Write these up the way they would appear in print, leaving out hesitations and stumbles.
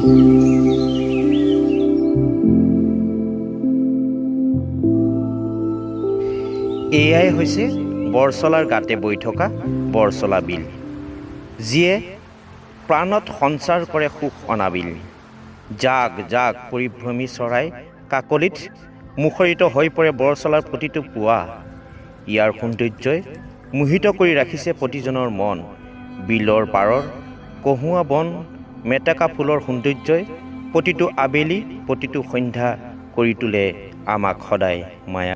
এয়াই হৈছে বৰছলাৰ গাতে বৈ থকা বৰছলা বিল, যিয়ে প্ৰাণত সঞ্চাৰ কৰে সুখ অনাবিল। জাক জাক পৰিভ্ৰমী চৰাই কাকলিত মুখৰিত হৈ পৰে বৰছলাৰ প্ৰতিটো পুৱা। ইয়াৰ সৌন্দৰ্যই মোহিত কৰি ৰাখিছে প্ৰতিজনৰ মন। বিলৰ পাৰৰ কহুৱা বন মেটেকা ফুলৰ সৌন্দৰ্যই প্ৰতিটো আবেলি প্ৰতিটো সন্ধ্যা কৰি তোলে আমাক সদায় মায়া।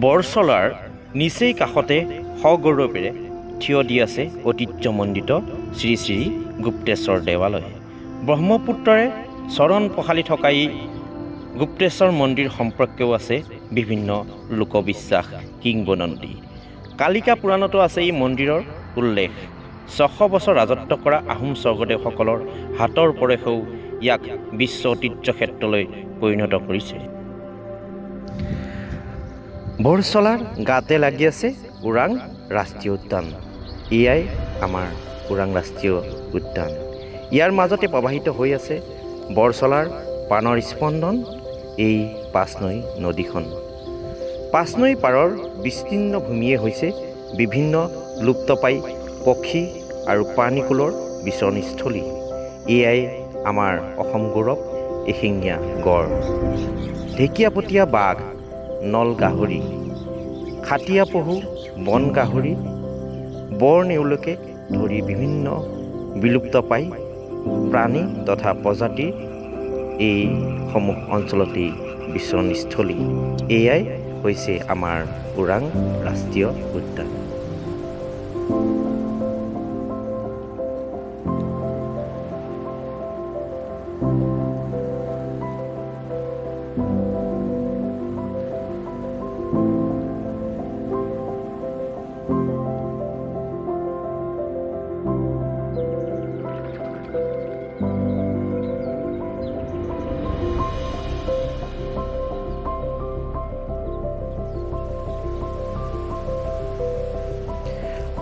বৰছলাৰ নিচেই কাষতে সগৌৰৱেৰে থিয় দি আছে ঐতিহ্যমণ্ডিত শ্ৰী শ্ৰী গুপ্তেশ্বৰ দেৱালয়। ব্ৰহ্মপুত্ৰৰে চৰণ পখালি থকা এই গুপ্তেশ্বৰ মন্দিৰ সম্পৰ্কেও আছে বিভিন্ন লোকবিশ্বাস কিংবদন্তি। কালিকা পুৰাণতো আছে এই মন্দিৰৰ উল্লেখ। ৬০০ বছৰ ৰাজত্ব কৰা আহোম স্বৰ্গদেউসকলৰ হাতৰ পৰশেও ইয়াক বিশ্ব ঐতিহ্য ক্ষেত্ৰলৈ পৰিণত কৰিছে। বৰছলাৰ গাতে লাগি আছে ওৰাং ৰাষ্ট্ৰীয় উদ্যান। এয়াই আমাৰ ওৰাং ৰাষ্ট্ৰীয় উদ্যান। ইয়াৰ মাজতে প্ৰবাহিত হৈ আছে বৰছলাৰ প্ৰাণৰ স্পন্দন এই পাঁচনৈ নদীখন। পাঁচনৈ পাৰৰ বিস্তীৰ্ণ ভূমিয়ে হৈছে বিভিন্ন লুপ্তপ্ৰায় পক্ষী আৰু প্ৰাণীকুলৰ বিচৰণস্থলী। এয়াই আমাৰ অসম গৌৰৱ এশিঙীয়া গড়, ঢেকীয়াপতীয়া বাঘ, নল গাহৰি, খাটীয়া পহু, বন গাহৰি, বৰ নেউলকে ধৰি বিভিন্ন বিলুপ্তপ্ৰায় প্ৰাণী তথা প্ৰজাতিৰ এইসমূহ অঞ্চলতেই বিচৰণস্থলী। এয়াই হৈছে আমাৰ ওৰাং ৰাষ্ট্ৰীয় উদ্যান।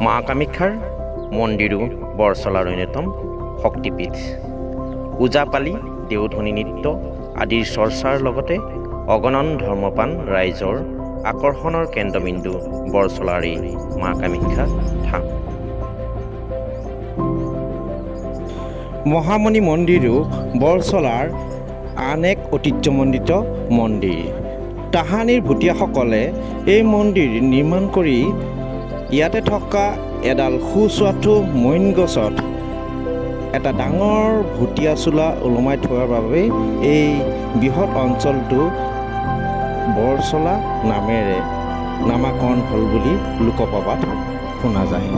মা কামাখ্যাৰ মন্দিৰো বৰছলাৰ অন্যতম শক্তিপীঠ। ওজাপালি, দেওধনী নৃত্য আদিৰ চৰ্চাৰ লগতে অগণন ধৰ্মপ্ৰাণ ৰাইজৰ আকৰ্ষণৰ কেন্দ্ৰবিন্দু বৰছলাৰ এই মা কামাখ্যা থান। মহামণি মন্দিৰো বৰছলাৰ আন এক ঐতিহ্যমণ্ডিত মন্দিৰ। তাহানিৰ ভুটীয়াসকলে এই মন্দিৰ নিৰ্মাণ কৰি ইয়াতে থকা এডাল সুস্বাদু মৈন গছত এটা ডাঙৰ ভুটীয়া চোলা ওলমাই থোৱাৰ বাবে এই বৃহৎ অঞ্চলটো বৰছলা নামেৰে নামাকৰণ হ'ল বুলি লোকপ্ৰবাদ শুনা যায়।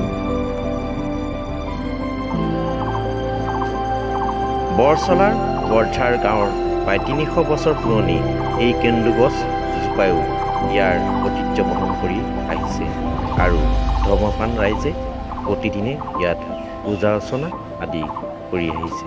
বৰছলাৰ বৰঝাৰ গাঁৱৰ প্ৰায় ৩০০ বছৰ পুৰণি এই কেন্দু গছ জোপায়ো ইয়াৰ ঐতিহ্য বহন কৰি আহিছে আৰু ধৰ্মপ্ৰাণ ৰাইজে প্ৰতিদিনে ইয়াত পূজা অৰ্চনা আদি কৰি আহিছে।